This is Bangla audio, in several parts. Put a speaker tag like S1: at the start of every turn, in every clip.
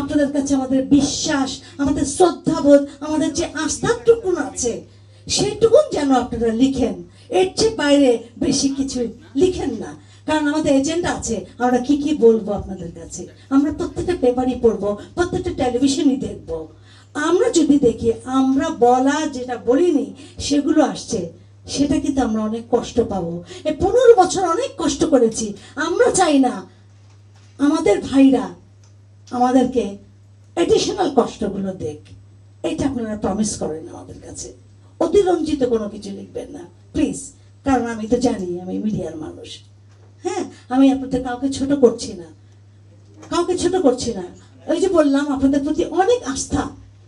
S1: আপনাদের কাছে আমাদের বিশ্বাস, আমাদের শ্রদ্ধাবোধ, আমাদের যে আস্থাটুকুন আছে সেইটুকুন যেন আপনারা লিখেন, এর চেয়ে বাইরে বেশি কিছু লিখেন না। কারণ আমাদের এজেন্ডা আছে, আমরা কি কি বলবো আপনাদের কাছে। আমরা প্রত্যেকটা পেপারই পড়বো, প্রত্যেকটা টেলিভিশনই দেখবো। আমরা যদি দেখি আমরা বলা যেটা বলিনি সেগুলো আসছে, সেটা কিন্তু আমরা অনেক কষ্ট পাবো। এই 15 বছর অনেক কষ্ট করেছি। আমরা চাই না আমাদের ভাইরা আমাদেরকে এডিশনাল কষ্টগুলো দেখ। এটা আপনারা প্রমিস করেন আমাদের কাছে। অতিরঞ্জিত কোনো কিছু লিখবেন না প্লিজ। কারণ আমি তো জানি আমি মিডিয়ার মানুষ। হ্যাঁ, আমি আপনাদের কাউকে ছোট করছি না, কাউকে ছোট করছি না। ওই যে বললাম, আপনাদের প্রতি অনেক আস্থা,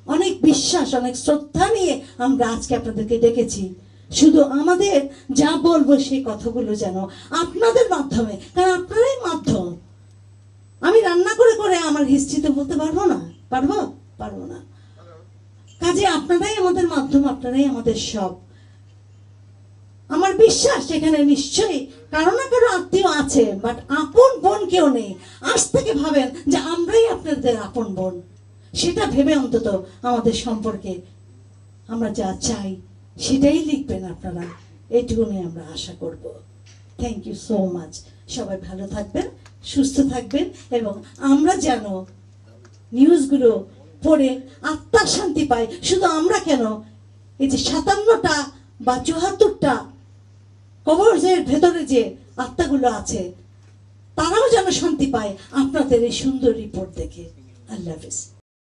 S1: অনেক বিশ্বাস, অনেক শ্রদ্ধা নিয়ে আমরা আজকে আপনাদেরকে ডেকেছি। শুধু আমাদের যা বলবো সেই কথাগুলো যেন আপনাদের মাধ্যমে, কারণ আপনারাই মাধ্যম। আমি রান্না করে করে আমার হিস্ট্রিতে বলতে পারবো না, পারবো না। কাজে আপনারাই আমাদের মাধ্যম, আপনারাই আমাদের সব। আমার বিশ্বাস এখানে নিশ্চয়ই কারো না কারো আত্মীয় আছে, বাট আপন বোন কেউ নেই। আজ থেকে ভাবেন যে আমরাই আপনাদের আপন বোন। সেটা ভেবে অন্তত আমাদের সম্পর্কে আমরা যা চাই সেটাই লিখবেন আপনারা, এইটুকুনি আমরা আশা করব। Thank you so much. সবাই ভালো থাকবেন, সুস্থ থাকবেন, এবং আমরা যেন নিউজগুলো পড়ে আত্মার শান্তি পাই। শুধু আমরা কেন, এই যে 57টা বা 74টা কবরের ভেতরে যে আত্মাগুলো আছে তারাও যেন শান্তি পায় আপনাদের এই সুন্দর রিপোর্ট দেখে। আল্লাহ হাফেজ।